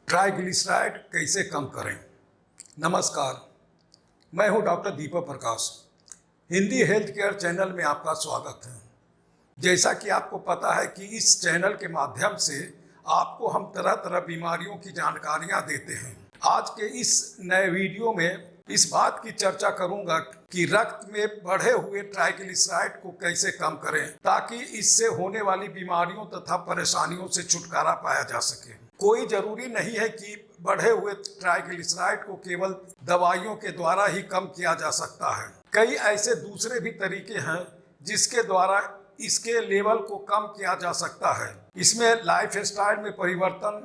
Triglyceride कैसे कम करें। नमस्कार, मैं हूं doctor Deepak Prakash. Hindi health care channel में आपका स्वागत है। जैसा कि आपको पता है कि इस चैनल के माध्यम से आपको हम तरह तरह बीमारियों की जानकारियां देते हैं। आज के इस नए वीडियो में इस बात की चर्चा करूंगा कि रक्त में बढ़े हुए ट्राइग्लिसराइड को कैसे कम करें ताकि इससे होने वाली बीमारियों तथा परेशानियों से छुटकारा पाया जा सके। कोई जरूरी नहीं है कि बढ़े हुए ट्राइग्लिसराइड को केवल दवाइयों के द्वारा ही कम किया जा सकता है। कई ऐसे दूसरे भी तरीके हैं जिसके द्वारा इसके लेवल को कम किया जा सकता है। इसमें लाइफ स्टाइल में परिवर्तन,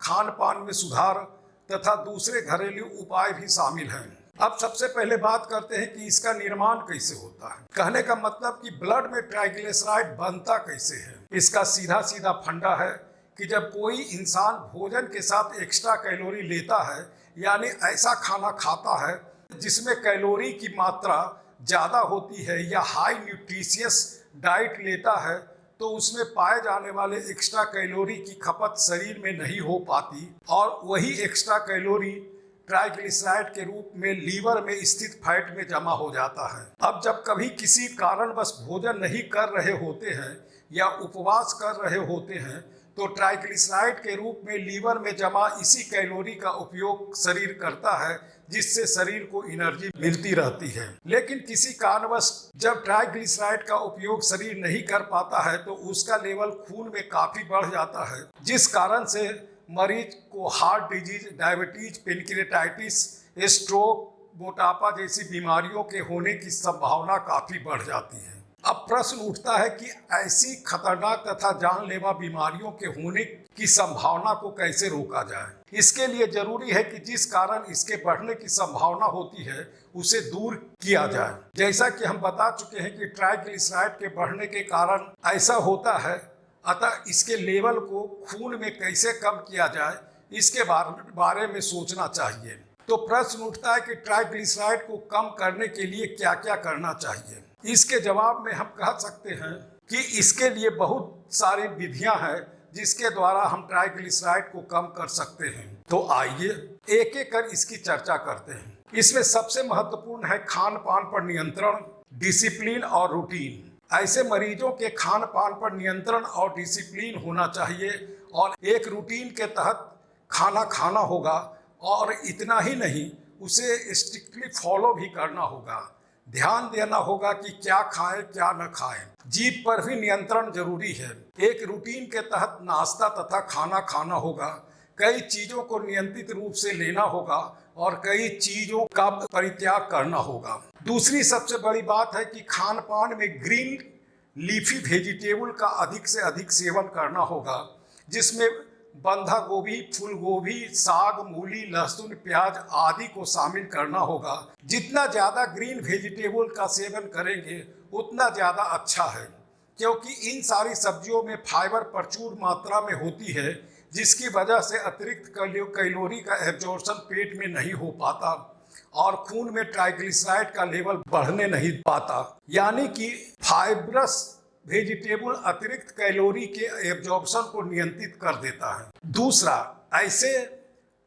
खान पान में सुधार तथा दूसरे घरेलू उपाय भी शामिल हैं। अब सबसे पहले बात करते हैं कि इसका निर्माण कैसे होता है। कहने का मतलब कि ब्लड में ट्राइग्लिसराइड बनता कैसे है। इसका सीधा सीधा फंडा है कि जब कोई इंसान भोजन के साथ एक्स्ट्रा कैलोरी लेता है, यानी ऐसा खाना खाता है जिसमें कैलोरी की मात्रा ज़्यादा होती है या हाई न्यूट्रिशियस डाइट लेता है, तो उसमें पाए जाने वाले एक्स्ट्रा कैलोरी की खपत शरीर में नहीं हो पाती और वही एक्स्ट्रा कैलोरी ट्राइग्लिसराइड के रूप में लीवर में स्थित फैट में जमा हो जाता है। अब जब कभी किसी कारणवश भोजन नहीं कर रहे होते हैं या उपवास कर रहे होते हैं, तो ट्राइग्लिसराइड के रूप में लीवर में जमा इसी कैलोरी का उपयोग शरीर करता है, जिससे शरीर को एनर्जी मिलती रहती है। लेकिन किसी कारणवश जब ट्राइग्लिसराइड का उपयोग शरीर नहीं कर पाता है, तो उसका लेवल खून में काफी बढ़ जाता है, जिस कारण से मरीज को heart disease, diabetes, pancreatitis, stroke, मोटापा जैसी बीमारियों के होने की संभावना काफी बढ़ जाती है। अब प्रश्न उठता है कि ऐसी खतरनाक तथा जानलेवा बीमारियों के होने की संभावना को कैसे रोका जाए। इसके लिए जरूरी है कि जिस कारण इसके बढ़ने की संभावना होती है उसे दूर किया जाए। जैसा कि हम बता चुके हैं कि ट्राइग्लिसराइड के बढ़ने के कारण ऐसा होता है, अतः इसके लेवल को खून में कैसे कम किया जाए इसके बारे में सोचना चाहिए। तो प्रश्न उठता है कि ट्राइग्लिसराइड को कम करने के लिए क्या क्या करना चाहिए। इसके जवाब में हम कह सकते हैं कि इसके लिए बहुत सारी विधियां हैं जिसके द्वारा हम ट्राइग्लिसराइड को कम कर सकते हैं। तो आइए एक एक कर इसकी चर्चा करते हैं। इसमें सबसे महत्वपूर्ण है खान पान पर नियंत्रण, डिसिप्लिन और रूटीन। ऐसे मरीजों के खान पान पर नियंत्रण और डिसिप्लिन होना चाहिए और एक रूटीन के तहत खाना खाना होगा, और इतना ही नहीं, उसे स्ट्रिक्टली फॉलो भी करना होगा। ध्यान देना होगा कि क्या खाएं क्या न खाएं। जीभ पर भी नियंत्रण जरूरी है। एक रूटीन के तहत नाश्ता तथा खाना खाना होगा। कई चीजों को नियंत्रित रूप से लेना होगा और कई चीजों का परित्याग करना होगा। दूसरी सबसे बड़ी बात है कि खान पान में ग्रीन लीफी वेजिटेबल का अधिक से अधिक सेवन करना होगा, जिसमें बंधा गोभी, फूल गोभी, साग, मूली, लहसुन, प्याज आदि को शामिल करना होगा। जितना ज़्यादा ग्रीन वेजिटेबल का सेवन करेंगे उतना ज़्यादा अच्छा है, क्योंकि इन सारी सब्जियों में फाइबर प्रचुर मात्रा में होती है, जिसकी वजह से अतिरिक्त कैलोरी का एब्जॉर्प्शन पेट में नहीं हो पाता और खून में ट्राइग्लिसराइड का लेवल बढ़ने नहीं पाता। यानी कि फाइब्रस वेजिटेबल अतिरिक्त कैलोरी के एब्जॉर्प्शन को नियंत्रित कर देता है। दूसरा, ऐसे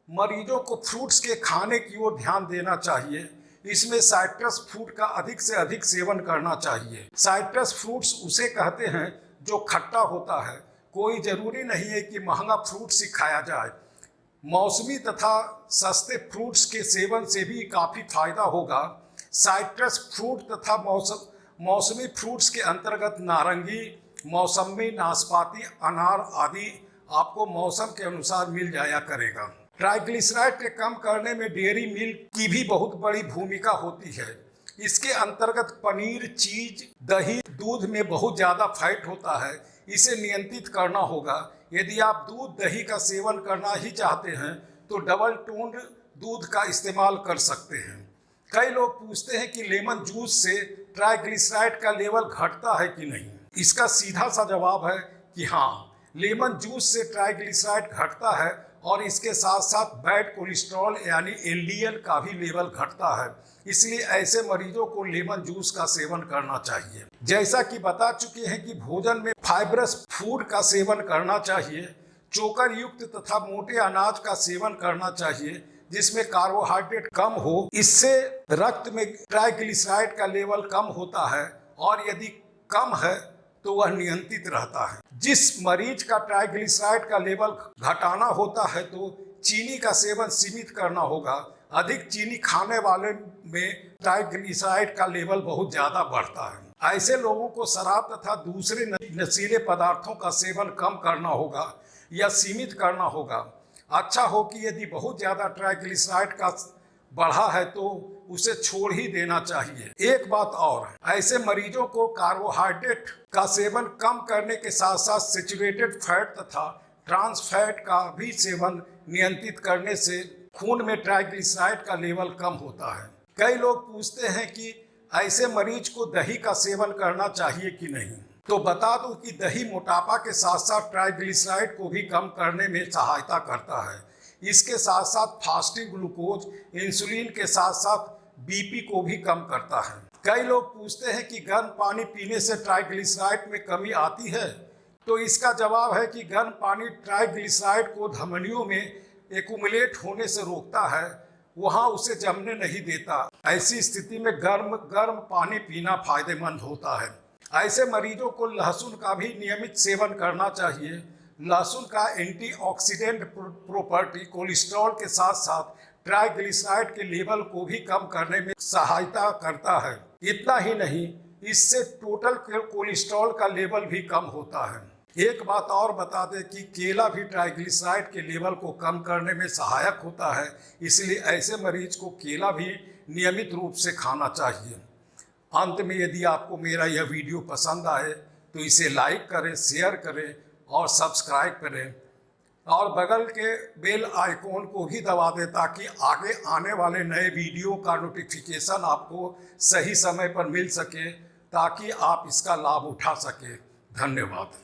मरीजों को फ्रूट्स के खाने की ओर ध्यान देना चाहिए। इसमें साइट्रस फ्रूट का अधिक से अधिक सेवन करना चाहिए। साइट्रस फ्रूट्स उसे कहते हैं जो खट्टा होता है। कोई जरूरी नहीं है कि महंगा फ्रूट्स ही खाया जाए। मौसमी तथा सस्ते फ्रूट्स के सेवन से भी काफ़ी फायदा होगा। साइट्रस फ्रूट तथा मौसमी फ्रूट्स के अंतर्गत नारंगी, मौसमी, नाशपाती, अनार आदि आपको मौसम के अनुसार मिल जाया करेगा। ट्राइग्लिसराइड के कम करने में डेयरी मिल्क की भी बहुत बड़ी भूमिका होती है। इसके अंतर्गत पनीर, चीज, दही, दूध में बहुत ज़्यादा फैट होता है, इसे नियंत्रित करना होगा। यदि आप दूध दही का सेवन करना ही चाहते हैं तो डबल टोन्ड दूध का इस्तेमाल कर सकते हैं। कई लोग पूछते हैं कि लेमन जूस से ट्राइग्लिसराइड का लेवल घटता है कि नहीं। इसका सीधा सा जवाब है कि हाँ, लेमन जूस से ट्राइग्लिसराइड घटता है और इसके साथ साथ बैड कोलेस्ट्रॉल यानी एलडीएल का भी लेवल घटता है। इसलिए ऐसे मरीजों को लेमन जूस का सेवन करना चाहिए। जैसा कि बता चुके हैं कि भोजन में फाइब्रस फूड का सेवन करना चाहिए। चोकर युक्त तथा मोटे अनाज का सेवन करना चाहिए जिसमें कार्बोहाइड्रेट कम हो। इससे रक्त में ट्राइग्लिसराइड का लेवल कम होता है और यदि कम है तो वह नियंत्रित रहता है। जिस मरीज का ट्राइग्लिसराइड का लेवल घटाना होता है तो चीनी का सेवन सीमित करना होगा। अधिक चीनी खाने वाले में ट्राइग्लिसराइड का लेवल बहुत ज़्यादा बढ़ता है। ऐसे लोगों को शराब तथा दूसरे नशीले पदार्थों का सेवन कम करना होगा या सीमित करना होगा। अच्छा हो कि यदि बहुत ज़्यादा ट्राइग्लिसराइड का बढ़ा है तो उसे छोड़ ही देना चाहिए। एक बात और, ऐसे मरीजों को कार्बोहाइड्रेट का सेवन कम करने के साथ साथ सैचुरेटेड फैट तथा ट्रांस फैट का भी सेवन नियंत्रित करने से खून में ट्राइग्लिसराइड का लेवल कम होता है। कई लोग पूछते हैं कि ऐसे मरीज को दही का सेवन करना चाहिए कि नहीं। तो बता दूं कि दही मोटापा के साथ साथ ट्राइग्लिसराइड को भी कम करने में सहायता करता है। इसके साथ साथ फास्टिंग ग्लूकोज, इंसुलिन के साथ साथ बीपी को भी कम करता है। कई लोग पूछते हैं कि गर्म पानी पीने से ट्राइग्लिसराइड में कमी आती है। तो इसका जवाब है कि गर्म पानी ट्राइग्लिसराइड को धमनियों में एक्युमुलेट होने से रोकता है, वहाँ उसे जमने नहीं देता। ऐसी स्थिति में गर्म पानी पीना फायदेमंद होता है। ऐसे मरीजों को लहसुन का भी नियमित सेवन करना चाहिए। लहसुन का एंटीऑक्सीडेंट प्रॉपर्टी कोलेस्ट्रॉल के साथ साथ ट्राइग्लिसराइड के लेवल को भी कम करने में सहायता करता है। इतना ही नहीं, इससे टोटल कोलेस्ट्रॉल का लेवल भी कम होता है। एक बात और बता दें कि केला भी ट्राइग्लिसराइड के लेवल को कम करने में सहायक होता है, इसलिए ऐसे मरीज को केला भी नियमित रूप से खाना चाहिए। अंत में यदि आपको मेरा यह वीडियो पसंद आए तो इसे लाइक करें, शेयर करें और सब्सक्राइब करें और बगल के बेल आइकॉन को भी दबा दें ताकि आगे आने वाले नए वीडियो का नोटिफिकेशन आपको सही समय पर मिल सके, ताकि आप इसका लाभ उठा सकें। धन्यवाद।